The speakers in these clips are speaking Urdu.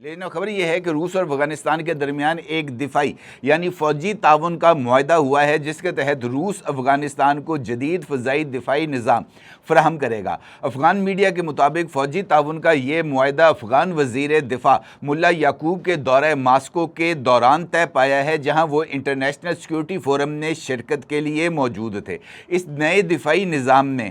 لیکن خبر یہ ہے کہ روس اور افغانستان کے درمیان ایک دفاعی یعنی فوجی تعاون کا معاہدہ ہوا ہے، جس کے تحت روس افغانستان کو جدید فضائی دفاعی نظام فراہم کرے گا۔ افغان میڈیا کے مطابق فوجی تعاون کا یہ معاہدہ افغان وزیر دفاع ملا یعقوب کے دورہ ماسکو کے دوران طے پایا ہے، جہاں وہ انٹرنیشنل سیکیورٹی فورم میں شرکت کے لیے موجود تھے۔ اس نئے دفاعی نظام میں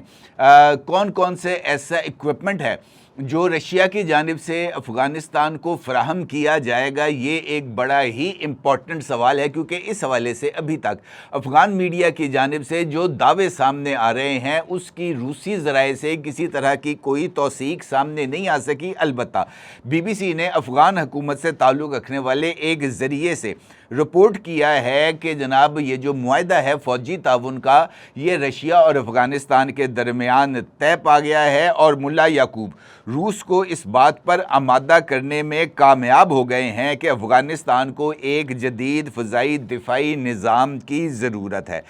کون کون سے ایسا اکوپمنٹ ہے جو رشیا کی جانب سے افغانستان کو فراہم کیا جائے گا، یہ ایک بڑا ہی امپورٹنٹ سوال ہے، کیونکہ اس حوالے سے ابھی تک افغان میڈیا کی جانب سے جو دعوے سامنے آ رہے ہیں اس کی روسی ذرائع سے کسی طرح کی کوئی توثیق سامنے نہیں آ سکی۔ البتہ بی بی سی نے افغان حکومت سے تعلق رکھنے والے ایک ذریعے سے رپورٹ کیا ہے کہ جناب یہ جو معاہدہ ہے فوجی تعاون کا، یہ رشیا اور افغانستان کے درمیان طے پا گیا ہے، اور ملا یعقوب روس کو اس بات پر آمادہ کرنے میں کامیاب ہو گئے ہیں کہ افغانستان کو ایک جدید فضائی دفاعی نظام کی ضرورت ہے۔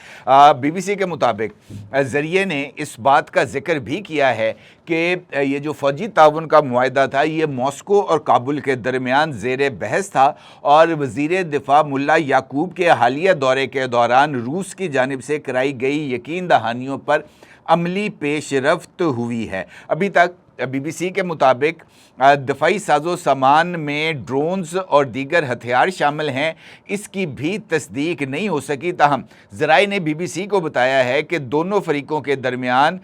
بی بی سی کے مطابق ذریعے نے اس بات کا ذکر بھی کیا ہے کہ یہ جو فوجی تعاون کا معاہدہ تھا یہ ماسکو اور کابل کے درمیان زیر بحث تھا، اور وزیر دفاع ملا یعقوب کے حالیہ دورے کے دوران روس کی جانب سے کرائی گئی یقین دہانیوں پر عملی پیش رفت ہوئی ہے۔ ابھی تک بی بی سی کے مطابق دفاعی ساز و سامان میں ڈرونز اور دیگر ہتھیار شامل ہیں، اس کی بھی تصدیق نہیں ہو سکی، تاہم ذرائع نے بی بی سی کو بتایا ہے کہ دونوں فریقوں کے درمیان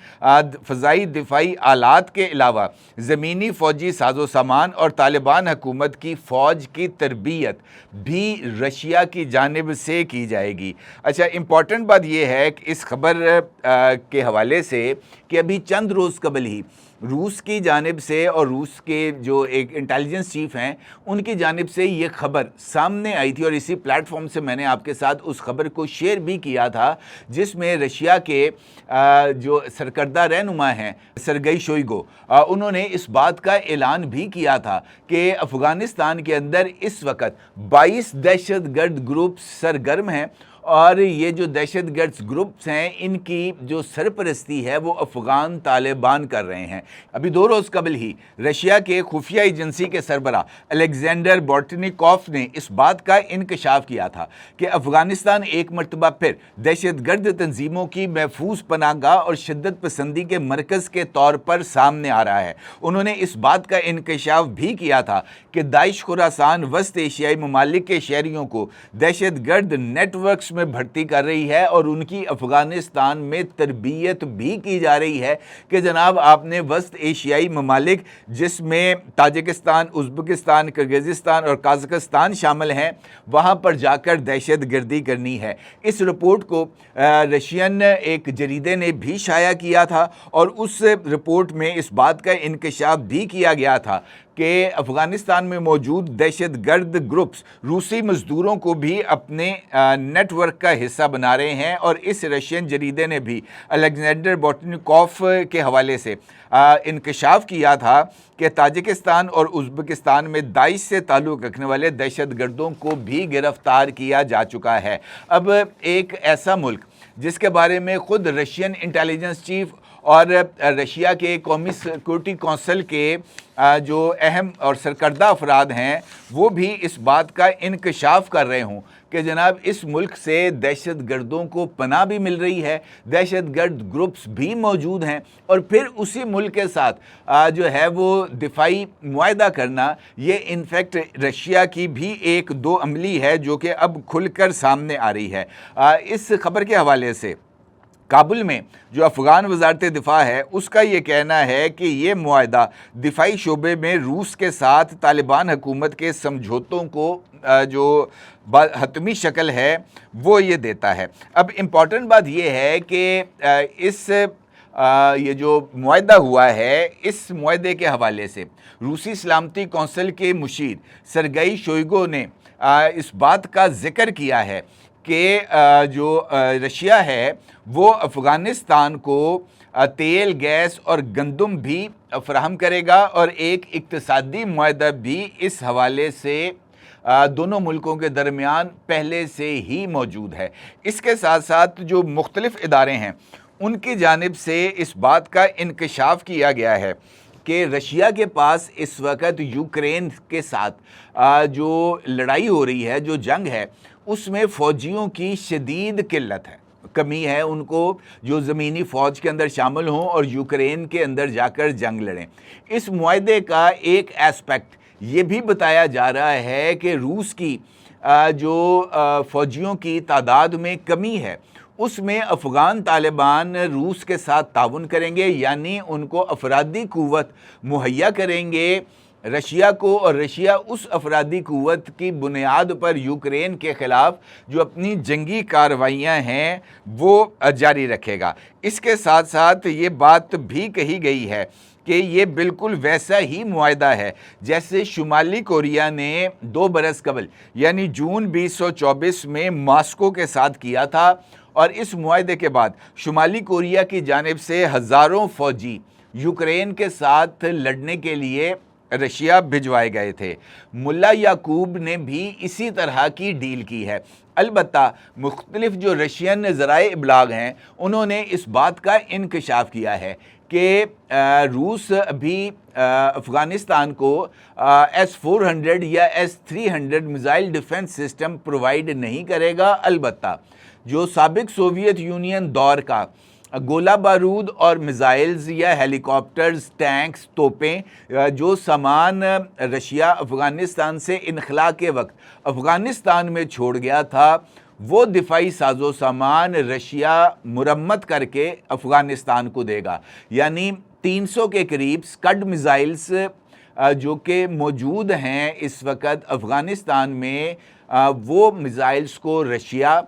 فضائی دفاعی آلات کے علاوہ زمینی فوجی ساز و سامان اور طالبان حکومت کی فوج کی تربیت بھی رشیا کی جانب سے کی جائے گی۔ اچھا، امپورٹنٹ بات یہ ہے کہ اس خبر کے حوالے سے کہ ابھی چند روز قبل ہی روس کی جانب سے اور روس کے جو ایک انٹیلیجنس چیف ہیں ان کی جانب سے یہ خبر سامنے آئی تھی، اور اسی پلیٹ فارم سے میں نے آپ کے ساتھ اس خبر کو شیئر بھی کیا تھا، جس میں رشیا کے جو سرکردہ رہنما ہیں سرگئی شوئیگو، انہوں نے اس بات کا اعلان بھی کیا تھا کہ افغانستان کے اندر اس وقت 22 دہشت گرد گروپ سرگرم ہیں، اور یہ جو دہشت گرد گروپس ہیں ان کی جو سرپرستی ہے وہ افغان طالبان کر رہے ہیں۔ ابھی 2 روز قبل ہی رشیا کے خفیہ ایجنسی کے سربراہ الیگزینڈر بورٹنیکوف نے اس بات کا انکشاف کیا تھا کہ افغانستان ایک مرتبہ پھر دہشت گرد تنظیموں کی محفوظ پناہ گاہ اور شدت پسندی کے مرکز کے طور پر سامنے آ رہا ہے۔ انہوں نے اس بات کا انکشاف بھی کیا تھا کہ داعش خراسان وسط ایشیائی ممالک کے شہریوں کو دہشت گرد نیٹ ورکس میں بھرتی کر رہی ہے، اور ان کی افغانستان میں تربیت بھی کی جا رہی ہے کہ جناب آپ نے وسط ایشیائی ممالک جس میں تاجکستان، ازبکستان، کرغزستان اور قازقستان شامل ہیں، وہاں پر جا کر دہشت گردی کرنی ہے۔ اس رپورٹ کو رشین ایک جریدے نے بھی شائع کیا تھا، اور اس رپورٹ میں اس بات کا انکشاف بھی کیا گیا تھا کہ افغانستان میں موجود دہشت گرد گروپس روسی مزدوروں کو بھی اپنے نیٹ ورک کا حصہ بنا رہے ہیں، اور اس رشین جریدے نے بھی الیگزینڈر بورٹنیکوف کے حوالے سے انکشاف کیا تھا کہ تاجکستان اور ازبکستان میں داعش سے تعلق رکھنے والے دہشت گردوں کو بھی گرفتار کیا جا چکا ہے۔ اب ایک ایسا ملک جس کے بارے میں خود رشین انٹیلیجنس چیف اور رشیا کے قومی سیکورٹی کونسل کے جو اہم اور سرکردہ افراد ہیں وہ بھی اس بات کا انکشاف کر رہے ہوں کہ جناب اس ملک سے دہشت گردوں کو پناہ بھی مل رہی ہے، دہشت گرد گروپس بھی موجود ہیں، اور پھر اسی ملک کے ساتھ جو ہے وہ دفاعی معاہدہ کرنا، یہ انفیکٹ رشیا کی بھی ایک دو عملی ہے جو کہ اب کھل کر سامنے آ رہی ہے۔ اس خبر کے حوالے سے کابل میں جو افغان وزارت دفاع ہے اس کا یہ کہنا ہے کہ یہ معاہدہ دفاعی شعبے میں روس کے ساتھ طالبان حکومت کے سمجھوتوں کو جو حتمی شکل ہے وہ یہ دیتا ہے۔ اب امپورٹنٹ بات یہ ہے کہ یہ جو معاہدہ ہوا ہے اس معاہدے کے حوالے سے روسی سلامتی کونسل کے مشیر سرگئی شوئیگو نے اس بات کا ذکر کیا ہے کہ جو رشیا ہے وہ افغانستان کو تیل، گیس اور گندم بھی فراہم کرے گا، اور ایک اقتصادی معاہدہ بھی اس حوالے سے دونوں ملکوں کے درمیان پہلے سے ہی موجود ہے۔ اس کے ساتھ ساتھ جو مختلف ادارے ہیں ان کی جانب سے اس بات کا انکشاف کیا گیا ہے کہ رشیا کے پاس اس وقت یوکرین کے ساتھ جو لڑائی ہو رہی ہے، جو جنگ ہے، اس میں فوجیوں کی شدید قلت ہے، کمی ہے ان کو جو زمینی فوج کے اندر شامل ہوں اور یوکرین کے اندر جا کر جنگ لڑیں۔ اس معاہدے کا ایک ایسپیکٹ یہ بھی بتایا جا رہا ہے کہ روس کی جو فوجیوں کی تعداد میں کمی ہے، اس میں افغان طالبان روس کے ساتھ تعاون کریں گے، یعنی ان کو افرادی قوت مہیا کریں گے رشیا کو، اور رشیا اس افرادی قوت کی بنیاد پر یوکرین کے خلاف جو اپنی جنگی کارروائیاں ہیں وہ جاری رکھے گا۔ اس کے ساتھ ساتھ یہ بات بھی کہی گئی ہے کہ یہ بالکل ویسا ہی معاہدہ ہے جیسے شمالی کوریا نے 2 برس قبل یعنی جون 2024 میں ماسکو کے ساتھ کیا تھا، اور اس معاہدے کے بعد شمالی کوریا کی جانب سے ہزاروں فوجی یوکرین کے ساتھ لڑنے کے لیے رشیا بھجوائے گئے تھے۔ ملا یعقوب نے بھی اسی طرح کی ڈیل کی ہے۔ البتہ مختلف جو رشین ذرائع ابلاغ ہیں انہوں نے اس بات کا انکشاف کیا ہے کہ روس ابھی افغانستان کو S-400 یا S-300 missile defence system provide نہیں کرے گا، البتہ جو سابق سوویت یونین دور کا گولہ بارود اور میزائلز یا ہیلی کاپٹرز، ٹینکس، توپیں، جو سامان رشیا افغانستان سے انخلا کے وقت افغانستان میں چھوڑ گیا تھا، وہ دفاعی ساز و سامان رشیا مرمت کر کے افغانستان کو دے گا۔ یعنی 300 کے قریب اسکڈ میزائلز جو کہ موجود ہیں اس وقت افغانستان میں، وہ میزائلز کو رشیا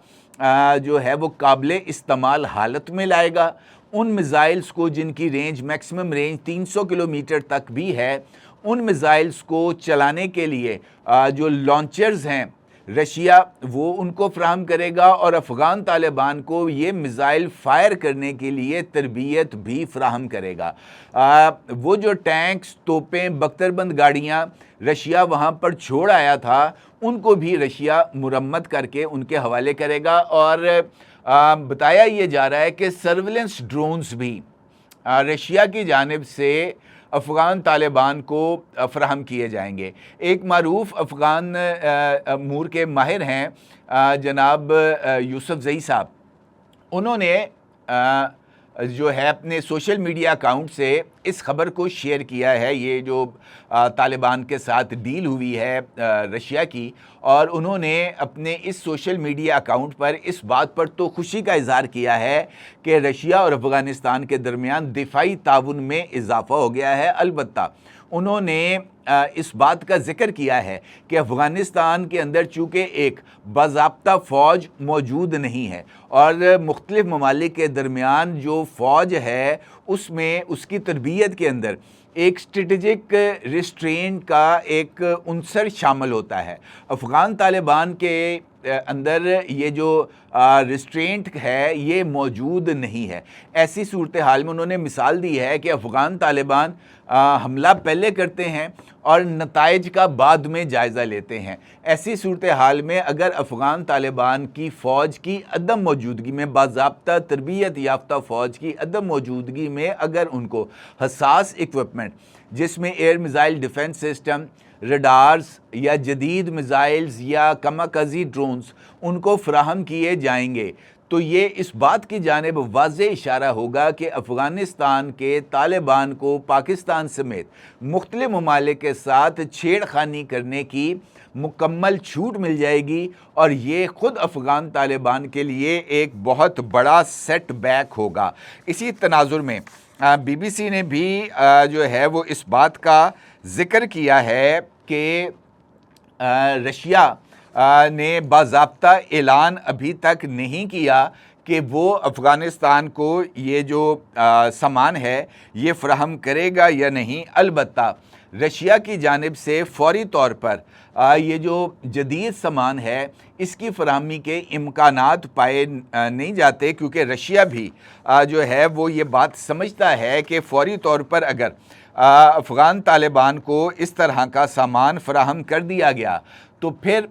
جو ہے وہ قابل استعمال حالت میں لائے گا۔ ان میزائلز کو جن کی رینج میکسیمم رینج 300 کلومیٹر تک بھی ہے، ان میزائلز کو چلانے کے لیے جو لانچرز ہیں رشیا وہ ان کو فراہم کرے گا، اور افغان طالبان کو یہ میزائل فائر کرنے کے لیے تربیت بھی فراہم کرے گا۔ وہ جو ٹینکس، توپیں، بختربند گاڑیاں رشیا وہاں پر چھوڑ آیا تھا، ان کو بھی رشیا مرمت کر کے ان کے حوالے کرے گا، اور بتایا یہ جا رہا ہے کہ سرویلنس ڈرونز بھی رشیا کی جانب سے افغان طالبان کو فراہم کیے جائیں گے۔ ایک معروف افغان امور کے ماہر ہیں جناب یوسف زئی صاحب، انہوں نے جو ہے اپنے سوشل میڈیا اکاؤنٹ سے اس خبر کو شیئر کیا ہے، یہ جو طالبان کے ساتھ ڈیل ہوئی ہے رشیا کی، اور انہوں نے اپنے اس سوشل میڈیا اکاؤنٹ پر اس بات پر تو خوشی کا اظہار کیا ہے کہ رشیا اور افغانستان کے درمیان دفاعی تعاون میں اضافہ ہو گیا ہے۔ البتہ انہوں نے اس بات کا ذکر کیا ہے کہ افغانستان کے اندر چونکہ ایک باضابطہ فوج موجود نہیں ہے، اور مختلف ممالک کے درمیان جو فوج ہے اس میں اس کی تربیت کے اندر ایک اسٹریٹجک ریسٹرینٹ کا ایک عنصر شامل ہوتا ہے۔ افغان طالبان کے اندر یہ جو ریسٹرینٹ ہے یہ موجود نہیں ہے۔ ایسی صورتحال میں انہوں نے مثال دی ہے کہ افغان طالبان حملہ پہلے کرتے ہیں اور نتائج کا بعد میں جائزہ لیتے ہیں۔ ایسی صورتحال میں اگر افغان طالبان کی فوج کی عدم موجودگی میں، باضابطہ تربیت یافتہ فوج کی عدم موجودگی میں، اگر ان کو حساس اکوپمنٹ جس میں year missile defence system, radars یا جدید میزائلز یا کماکازی ڈرونز ان کو فراہم کیے جائیں گے، تو یہ اس بات کی جانب واضح اشارہ ہوگا کہ افغانستان کے طالبان کو پاکستان سمیت مختلف ممالک کے ساتھ چھیڑ خانی کرنے کی مکمل چھوٹ مل جائے گی، اور یہ خود افغان طالبان کے لیے ایک بہت بڑا سیٹ بیک ہوگا۔ اسی تناظر میں بی بی سی نے بھی جو ہے وہ اس بات کا ذکر کیا ہے کہ رشیا نے باضابطہ اعلان ابھی تک نہیں کیا کہ وہ افغانستان کو یہ جو سامان ہے یہ فراہم کرے گا یا نہیں۔ البتہ رشیا کی جانب سے فوری طور پر یہ جو جدید سامان ہے اس کی فراہمی کے امکانات پائے نہیں جاتے، کیونکہ رشیا بھی جو ہے وہ یہ بات سمجھتا ہے کہ فوری طور پر اگر افغان طالبان کو اس طرح کا سامان فراہم کر دیا گیا تو پھر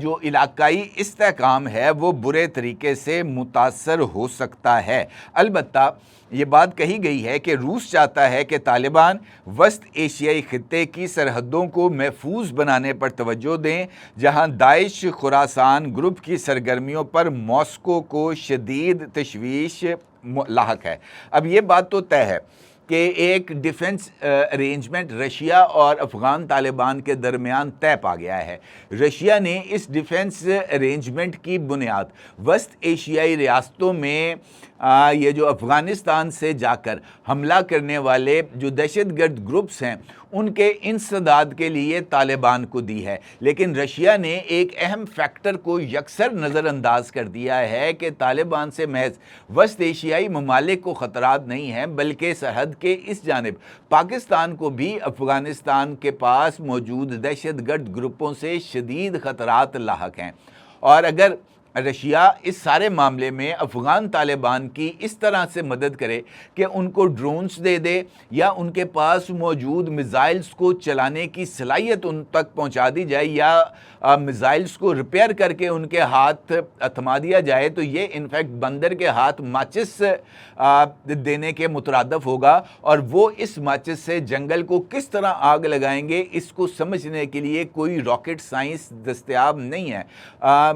جو علاقائی استحکام ہے وہ برے طریقے سے متاثر ہو سکتا ہے۔ البتہ یہ بات کہی گئی ہے کہ روس چاہتا ہے کہ طالبان وسط ایشیائی خطے کی سرحدوں کو محفوظ بنانے پر توجہ دیں، جہاں داعش خراسان گروپ کی سرگرمیوں پر ماسکو کو شدید تشویش لاحق ہے۔ اب یہ بات تو طے ہے کہ ایک ڈیفنس ارینجمنٹ رشیا اور افغان طالبان کے درمیان طے پا گیا ہے۔ رشیا نے اس ڈیفنس ارینجمنٹ کی بنیاد وسط ایشیائی ریاستوں میں یہ جو افغانستان سے جا کر حملہ کرنے والے جو دہشت گرد گروپس ہیں ان کے انسداد کے لیے طالبان کو دی ہے، لیکن رشیا نے ایک اہم فیکٹر کو یکسر نظر انداز کر دیا ہے کہ طالبان سے محض وسط ایشیائی ممالک کو خطرات نہیں ہیں، بلکہ سرحد کے اس جانب پاکستان کو بھی افغانستان کے پاس موجود دہشت گرد گروپوں سے شدید خطرات لاحق ہیں۔ اور اگر رشیا اس سارے معاملے میں افغان طالبان کی اس طرح سے مدد کرے کہ ان کو ڈرونز دے دے یا ان کے پاس موجود میزائلز کو چلانے کی صلاحیت ان تک پہنچا دی جائے یا میزائلز کو ریپیئر کر کے ان کے ہاتھ تھما دیا جائے، تو یہ انفیکٹ بندر کے ہاتھ ماچس دینے کے مترادف ہوگا، اور وہ اس ماچس سے جنگل کو کس طرح آگ لگائیں گے اس کو سمجھنے کے لیے کوئی راکٹ سائنس دستیاب نہیں ہے۔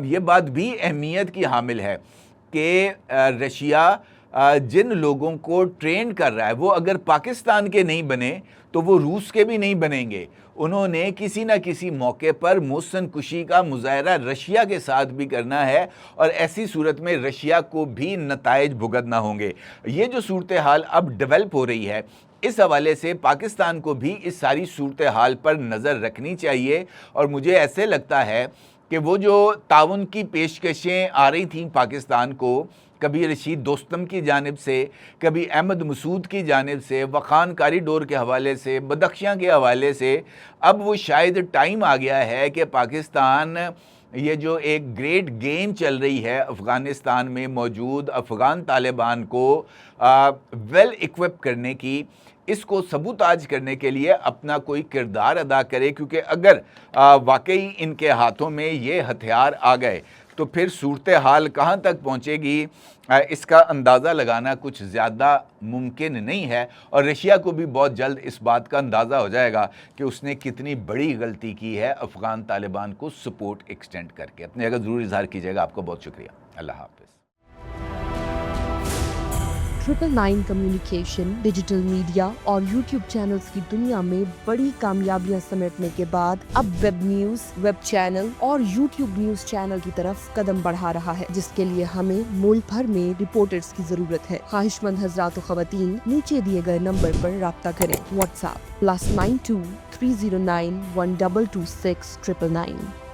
یہ بات بھی اہمیت کی حامل ہے کہ رشیا جن لوگوں کو ٹرین کر رہا ہے وہ اگر پاکستان کے نہیں بنے تو وہ روس کے بھی نہیں بنیں گے۔ انہوں نے کسی نہ کسی موقع پر موسن کشی کا مظاہرہ رشیا کے ساتھ بھی کرنا ہے، اور ایسی صورت میں رشیا کو بھی نتائج بھگتنا ہوں گے۔ یہ جو صورتحال اب ڈیولپ ہو رہی ہے، اس حوالے سے پاکستان کو بھی اس ساری صورتحال پر نظر رکھنی چاہیے، اور مجھے ایسے لگتا ہے کہ وہ جو تعاون کی پیشکشیں آ رہی تھیں پاکستان کو، کبھی رشید دوستم کی جانب سے، کبھی احمد مسعود کی جانب سے، وخان کاریڈور کے حوالے سے، بدخشاں کے حوالے سے، اب وہ شاید ٹائم آ گیا ہے کہ پاکستان یہ جو ایک گریٹ گیم چل رہی ہے افغانستان میں موجود افغان طالبان کو ویل ایکوپ کرنے کی، اس کو سبوتاج کرنے کے لیے اپنا کوئی کردار ادا کرے، کیونکہ اگر واقعی ان کے ہاتھوں میں یہ ہتھیار آ گئے تو پھر صورتحال کہاں تک پہنچے گی اس کا اندازہ لگانا کچھ زیادہ ممکن نہیں ہے، اور رشیا کو بھی بہت جلد اس بات کا اندازہ ہو جائے گا کہ اس نے کتنی بڑی غلطی کی ہے افغان طالبان کو سپورٹ ایکسٹینڈ کر کے۔ اپنے اگر ضرور اظہار کیجیے گا۔ آپ کو بہت شکریہ۔ اللہ حافظ۔ 999 کمیونیکیشن، ڈیجیٹل میڈیا اور یوٹیوب چینلز کی دنیا میں بڑی کامیابیاں سمیٹنے کے بعد اب ویب نیوز، ویب چینل اور یوٹیوب نیوز چینل کی طرف قدم بڑھا رہا ہے، جس کے لیے ہمیں ملک بھر میں رپورٹرز کی ضرورت ہے۔ خواہش مند حضرات و خواتین نیچے دیے گئے نمبر پر رابطہ کریں۔ What's app +92 309 1226 999۔